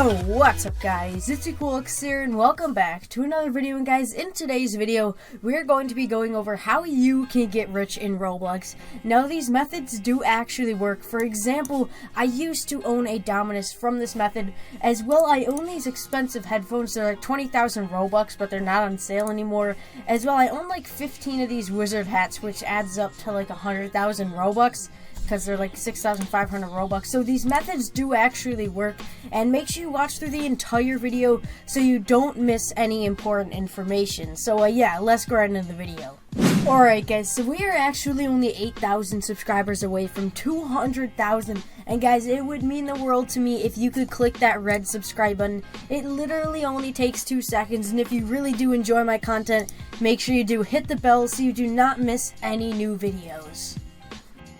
Yo, what's up guys, it's Equillex here and welcome back to another video. And guys, in today's video, we're going to be going over how you can get rich in Roblox. Now these methods do actually work. For example, I used to own a Dominus from this method. As well, I own these expensive headphones. They're like 20,000 Robux, but they're not on sale anymore. As well, I own like 15 of these wizard hats, which adds up to like 100,000 Robux. Because they're like 6,500 Robux. So these methods do actually work, and make sure you watch through the entire video so you don't miss any important information. So yeah, let's go right into the video. Alright guys, so we are actually only 8,000 subscribers away from 200,000, and guys, it would mean the world to me if you could click that red subscribe button. It literally only takes 2 seconds, and if you really do enjoy my content, make sure you do hit the bell so you do not miss any new videos.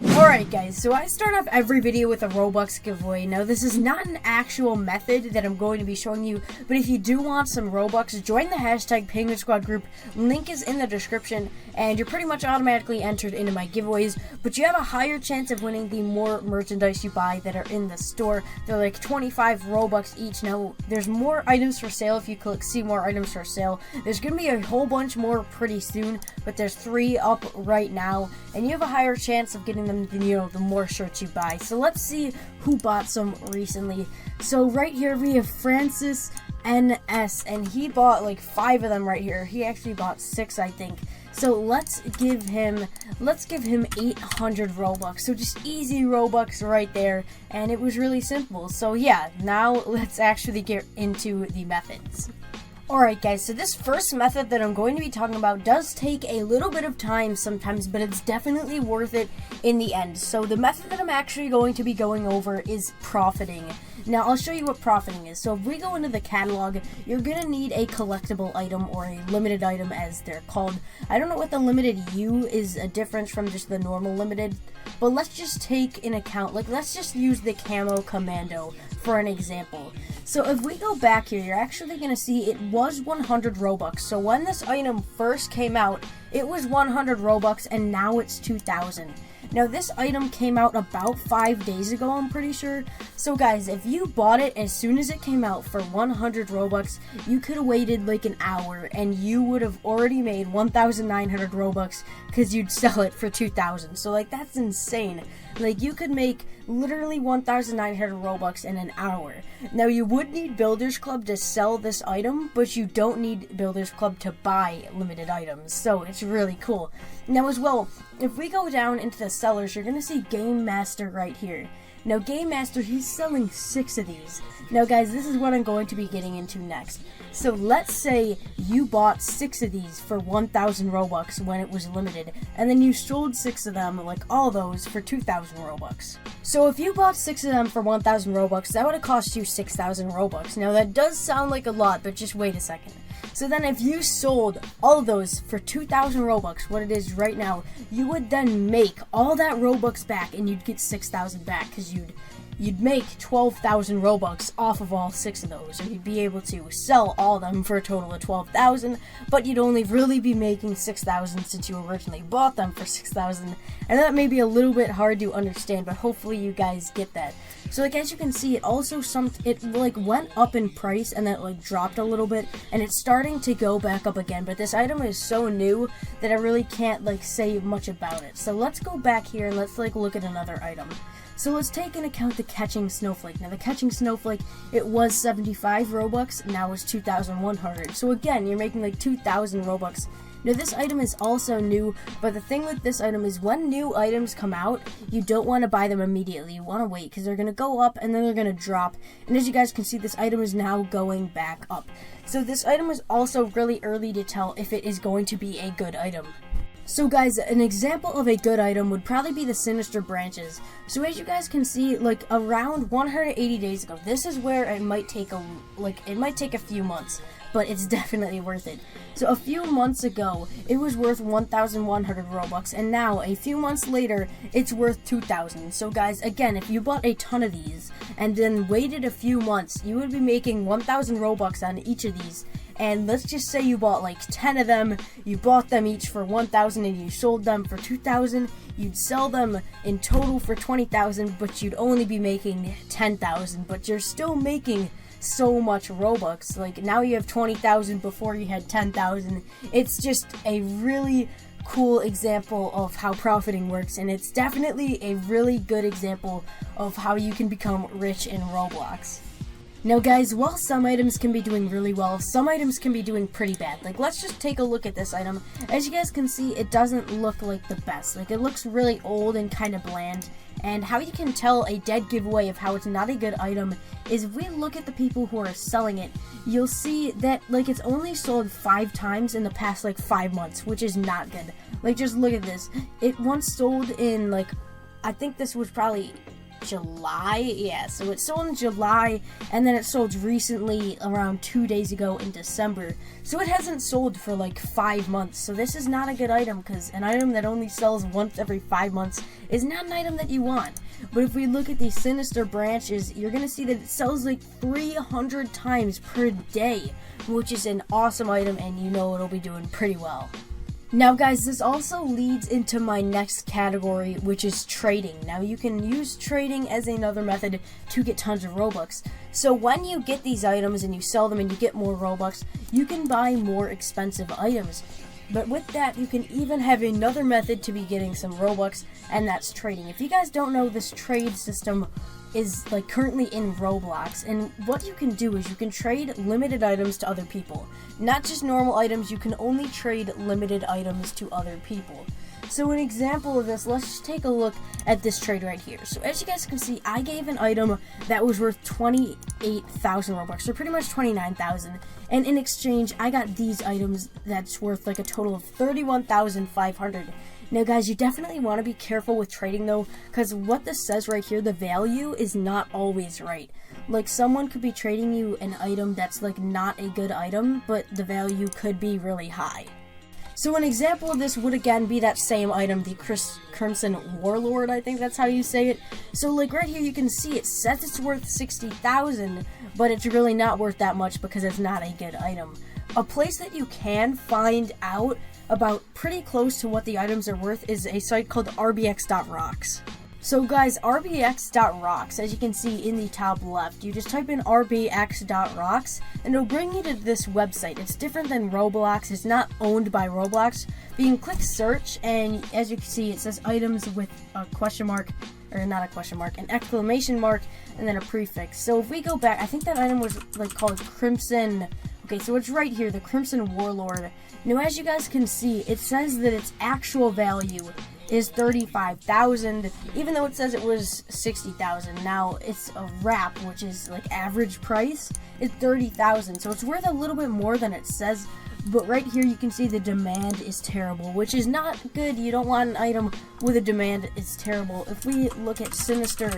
Alright guys, so I start off every video with a Roebucks giveaway. Now this is not an actual method that I'm going to be showing you, but if you do want some Robux, join the hashtag Penguin Squad group. Link is in the description, and you're pretty much automatically entered into my giveaways, but you have a higher chance of winning the more merchandise you buy that are in the store. They're like 25 Robux each. Now there's more items for sale. If you click see more items for sale, there's going to be a whole bunch more pretty soon, but there's 3 up right now, and you have a higher chance of getting them than, you know, the more shirts you buy. So let's see who bought some recently. So right here we have Francis NS, and he bought like 5 of them right here. He actually bought 6, I think. So let's give him 800 Robux. So just easy Robux right there, and it was really simple. So yeah, now let's actually get into the methods. Alright guys, so this first method that I'm going to be talking about does take a little bit of time sometimes, but it's definitely worth it in the end. So the method that I'm actually going to be going over is profiting. Now I'll show you what profiting is. So if we go into the catalog, you're going to need a collectible item, or a limited item as they're called. I don't know what the limited U is a difference from just the normal limited, but let's just take in account, like let's just use the camo commando for an example. So if we go back here, you're actually going to see it was 100 Robux. So when this item first came out, it was 100 Robux, and now it's 2,000. Now this item came out about 5 days ago, I'm pretty sure. So guys, if you bought it as soon as it came out for 100 Robux, you could have waited like an hour and you would have already made 1,900 Robux because you'd sell it for 2,000. So like that's insane. Like you could make literally 1,900 Robux in an hour. Now you would need Builders Club to sell this item, but you don't need Builders Club to buy limited items. So it's really cool. Now as well, if we go down into the sellers, you're going to see Game Master right here. Now Game Master, he's selling 6 of these. Now guys, this is what I'm going to be getting into next. So let's say you bought 6 of these for 1,000 Robux when it was limited, and then you sold 6 of them, like all those, for 2,000 Robux. So if you bought 6 of them for 1,000 Robux, that would have cost you 6,000 Robux. Now that does sound like a lot, but just wait a second. So then if you sold all of those for 2,000 Robux, what it is right now, you would then make all that Robux back, and you'd get 6,000 back, because you'd make 12,000 Robux off of all 6 of those, or you'd be able to sell all of them for a total of 12,000, but you'd only really be making 6,000 since you originally bought them for 6,000, and that may be a little bit hard to understand, but hopefully you guys get that. So like as you can see, it also like went up in price, and then it like dropped a little bit, and it's starting to go back up again, but this item is so new that I really can't like say much about it. So let's go back here and let's like look at another item. So let's take into account the Catching Snowflake. Now the Catching Snowflake, it was 75 Robux, now it's 2,100. So again, you're making like 2,000 Robux. Now this item is also new, but the thing with this item is when new items come out, you don't want to buy them immediately. You want to wait, because they're going to go up and then they're going to drop. And as you guys can see, this item is now going back up. So this item is also really early to tell if it is going to be a good item. So guys, an example of a good item would probably be the Sinister Branches. So as you guys can see, like around 180 days ago, this is where it might take a few months, but it's definitely worth it. So a few months ago, it was worth 1,100 Robux, and now a few months later, it's worth 2,000. So guys, again, if you bought a ton of these and then waited a few months, you would be making 1,000 Robux on each of these. And let's just say you bought like 10 of them, you bought them each for 1,000 and you sold them for 2,000, you'd sell them in total for 20,000, but you'd only be making 10,000, but you're still making so much Robux. Like, now you have 20,000 before you had 10,000. It's just a really cool example of how profiting works, and it's definitely a really good example of how you can become rich in Roblox. Now guys, while some items can be doing really well, some items can be doing pretty bad. Like, let's just take a look at this item. As you guys can see, it doesn't look like the best. Like, it looks really old and kind of bland. And how you can tell a dead giveaway of how it's not a good item is if we look at the people who are selling it, you'll see that, like, it's only sold 5 times in the past, like, 5 months, which is not good. Like, just look at this. It once sold in, like, I think this was probably July, yeah, so it sold in July, and then it sold recently around 2 days ago in December, so it hasn't sold for like 5 months. So this is not a good item, because an item that only sells once every 5 months is not an item that you want. But if we look at these Sinister Branches, you're gonna see that it sells like 300 times per day, which is an awesome item, and you know it'll be doing pretty well. Now guys, this also leads into my next category, which is trading. Now you can use trading as another method to get tons of Robux. So when you get these items and you sell them and you get more Robux, you can buy more expensive items. But with that, you can even have another method to be getting some Robux, and that's trading. If you guys don't know, this trade system is like currently in Roblox, and what you can do is you can trade limited items to other people. Not just normal items, you can only trade limited items to other people. So an example of this, let's just take a look at this trade right here. So as you guys can see, I gave an item that was worth 28,000 Robux, so pretty much 29,000. And in exchange, I got these items that's worth like a total of 31,500. Now guys, you definitely want to be careful with trading though, because what this says right here, the value is not always right. Like, someone could be trading you an item that's like not a good item, but the value could be really high. So an example of this would again be that same item, the Crimson Warlord, I think that's how you say it. So like right here you can see it says it's worth 60,000, but it's really not worth that much because it's not a good item. A place that you can find out about pretty close to what the items are worth is a site called rbx.rocks. So guys, rbx.rocks, as you can see in the top left, you just type in rbx.rocks and it'll bring you to this website. It's different than Roblox, it's not owned by Roblox, but you can click search, and as you can see it says items with a question mark, or not a question mark, an exclamation mark, and then a prefix. So if we go back, I think that item was like called Crimson. Okay, so it's right here, the Crimson Warlord. Now as you guys can see, it says that its actual value is 35,000, even though it says it was 60,000. Now it's a wrap, which is like average price, is 30,000, so it's worth a little bit more than it says. But right here you can see the demand is terrible, which is not good. You don't want an item with a demand. It's terrible. If we look at Sinister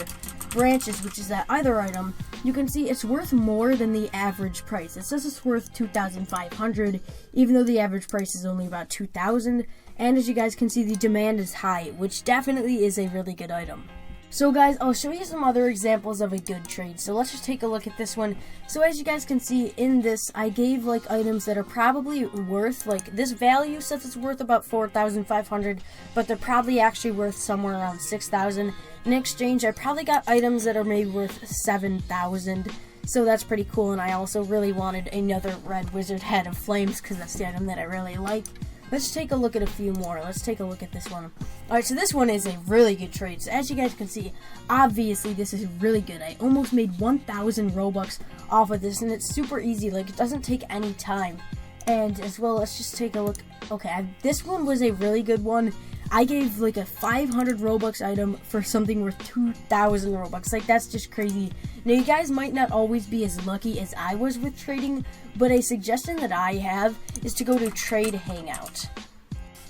Branches, which is that other item, you can see it's worth more than the average price. It says it's worth 2,500, even though the average price is only about 2,000. And as you guys can see, the demand is high, which definitely is a really good item. So guys, I'll show you some other examples of a good trade. So let's just take a look at this one. So as you guys can see in this, I gave like items that are probably worth, like this value says it's worth about 4,500, but they're probably actually worth somewhere around 6,000. In exchange, I probably got items that are maybe worth 7,000. So that's pretty cool, and I also really wanted another red wizard head of flames because that's the item that I really like. Let's take a look at a few more. Let's take a look at this one. Alright, so this one is a really good trade. So as you guys can see, obviously this is really good. I almost made 1,000 Robux off of this, and it's super easy. Like, it doesn't take any time. And as well, let's just take a look. Okay, this one was a really good one. I gave like a 500 Robux item for something worth 2,000 Robux. Like, that's just crazy. Now, you guys might not always be as lucky as I was with trading, but a suggestion that I have is to go to Trade Hangout.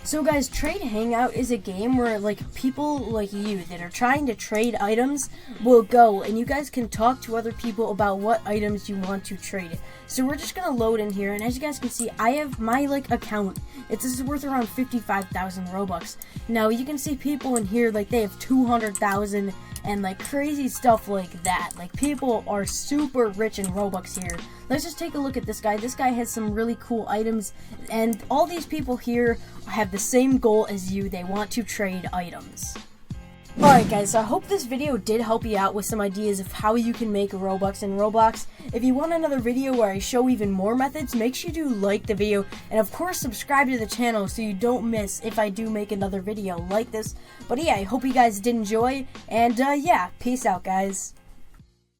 So guys, Trade Hangout is a game where like people like you that are trying to trade items will go, and you guys can talk to other people about what items you want to trade. So we're just gonna load in here, and as you guys can see, I have my like account. This is worth around 55,000 Robux. Now you can see people in here like they have 200,000 and like crazy stuff like that. Like, people are super rich in Robux here. Let's just take a look at this guy. This guy has some really cool items, and all these people here have the same goal as you. They want to trade items. Alright guys, so I hope this video did help you out with some ideas of how you can make Robux in Roblox. If you want another video where I show even more methods, make sure you like the video, and of course subscribe to the channel so you don't miss if I do make another video like this. But yeah, I hope you guys did enjoy, and yeah, peace out guys.